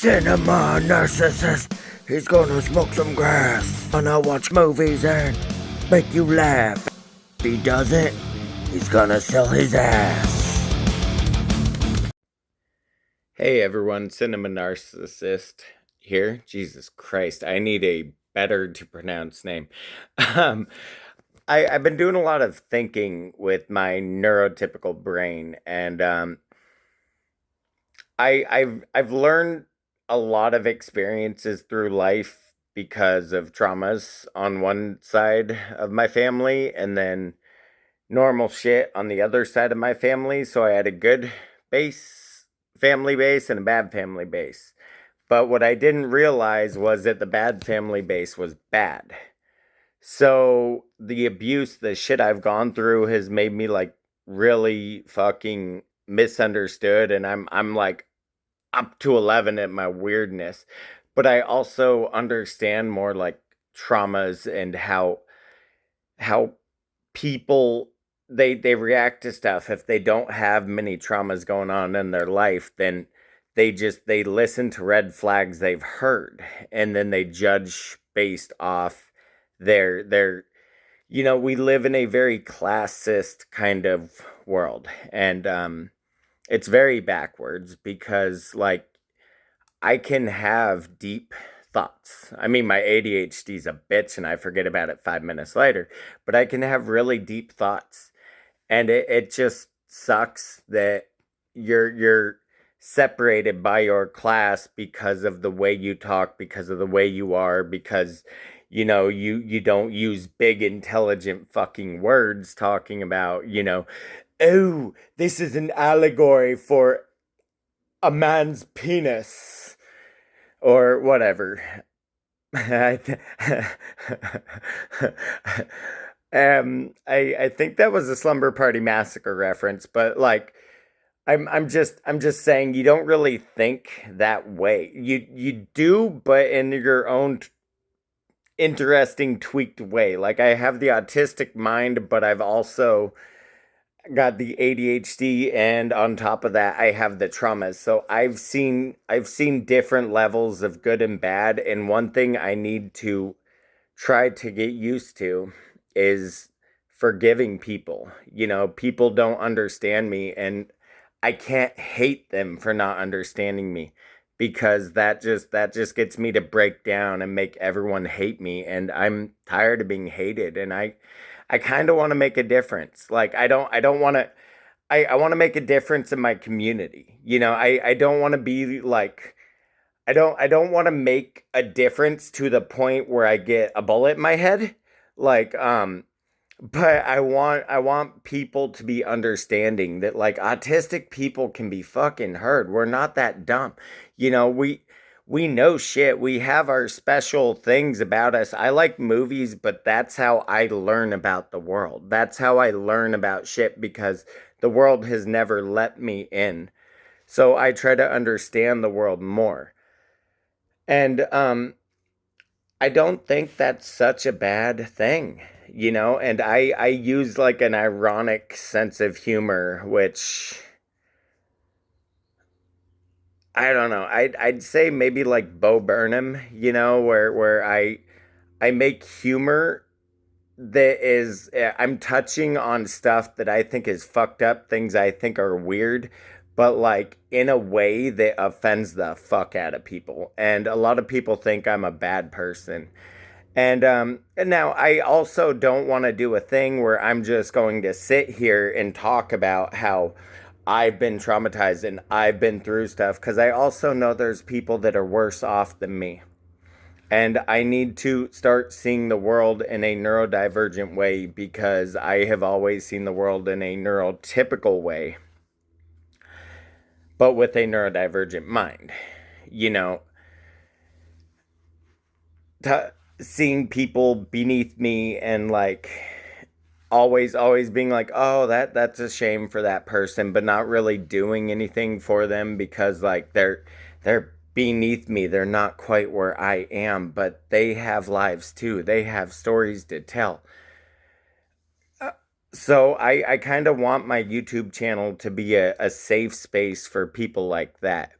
Cinema narcissist. He's gonna smoke some grass. Gonna watch movies and make you laugh. If he does it, he's gonna sell his ass. Hey everyone, Cinema Narcissist here. Jesus Christ, I need a better to pronounce name. Um, I've been doing a lot of thinking with my neurotypical brain, and I've learned a lot of experiences through life because of traumas on one side of my family, and then normal shit on the other side of my family. So I had a good base, family base, and a bad family base. But what I didn't realize was that the bad family base was bad. So the abuse, the shit I've gone through has made me like really fucking misunderstood, and I'm like up to 11 at my weirdness. But I also understand more like traumas and how people they react to stuff. If they don't have many traumas going on in their life, then they listen to red flags they've heard, and then they judge based off their we live in a very classist kind of world, and it's very backwards because like I can have deep thoughts. I mean, my ADHD's a bitch and I forget about it 5 minutes later, but I can have really deep thoughts. And it just sucks that you're separated by your class because of the way you talk, because of the way you are, because you don't use big intelligent fucking words talking about, oh, this is an allegory for a man's penis or whatever. I think that was a Slumber Party Massacre reference, but like I'm just saying you don't really think that way. You do, but in your own interesting tweaked way. Like I have the autistic mind, but I've also got the ADHD, and on top of that I have the traumas. So I've seen different levels of good and bad, and one thing I need to try to get used to is forgiving people. People don't understand me, and I can't hate them for not understanding me, because that just gets me to break down and make everyone hate me, and I'm tired of being hated, and I kind of want to make a difference. Like I don't want to I want to make a difference in my community. I don't want to be like I don't want to make a difference to the point where I get a bullet in my head. Like but I want people to be understanding that like autistic people can be fucking heard. We're not that dumb. We know shit. We have our special things about us. I like movies, but that's how I learn about the world. That's how I learn about shit, because the world has never let me in. So I try to understand the world more. And I don't think that's such a bad thing, and I use like an ironic sense of humor, which I don't know. I'd say maybe like Bo Burnham, where I make humor that is I'm touching on stuff that I think is fucked up, things I think are weird, but like in a way that offends the fuck out of people. And a lot of people think I'm a bad person. And now I also don't want to do a thing where I'm just going to sit here and talk about how I've been traumatized and I've been through stuff, because I also know there's people that are worse off than me. And I need to start seeing the world in a neurodivergent way, because I have always seen the world in a neurotypical way, but with a neurodivergent mind. You know, t- Seeing people beneath me and like always being like, "Oh, that's a shame for that person," but not really doing anything for them, because like they're beneath me. They're not quite where I am, but they have lives too. They have stories to tell. Uh, So I kind of want my YouTube channel to be a safe space for people like that.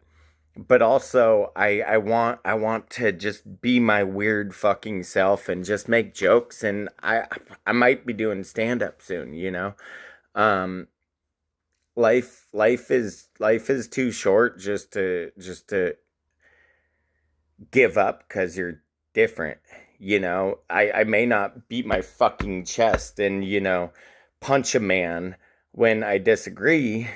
but also I want to just be my weird fucking self and just make jokes, and I might be doing stand up soon, you know. Um life is too short just to give up cuz you're different, you know. I may not beat my fucking chest and, you know, punch a man when I disagree,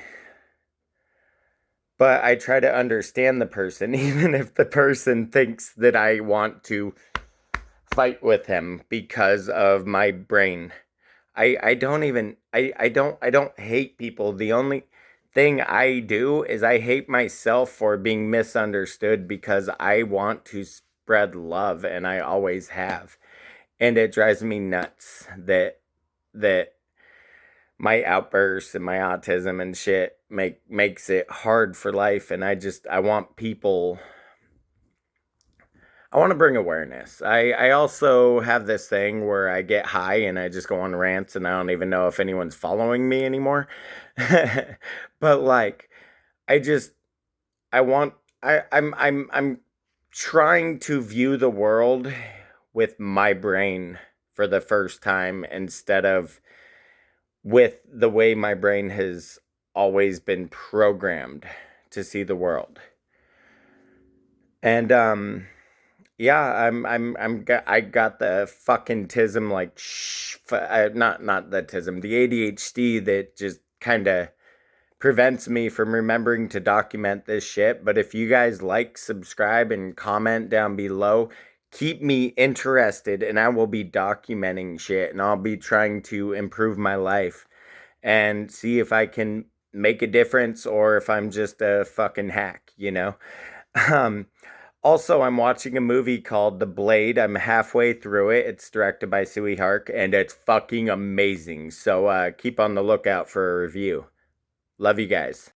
but I try to understand the person, even if the person thinks that I want to fight with him because of my brain. I don't even I don't hate people. The only thing I do is I hate myself for being misunderstood because I want to spread love and I always have. And it drives me nuts that my outbursts and my autism and shit makes it hard for life, and I want people, I want to bring awareness. I also have this thing where I get high and I just go on rants and I don't even know if anyone's following me anymore. But like I just I want I'm trying to view the world with my brain for the first time instead of with the way my brain has always been programmed to see the world. And yeah, I got the fucking tism, like not the tism, the ADHD that just kind of prevents me from remembering to document this shit. But if you guys like, subscribe, and comment down below, keep me interested, and I will be documenting shit, and I'll be trying to improve my life and see if I can make a difference or if I'm just a fucking hack, you know? Um, Also, I'm watching a movie called The Blade. I'm halfway through it. It's directed by Sue Hark, and it's fucking amazing. So keep on the lookout for a review. Love you guys.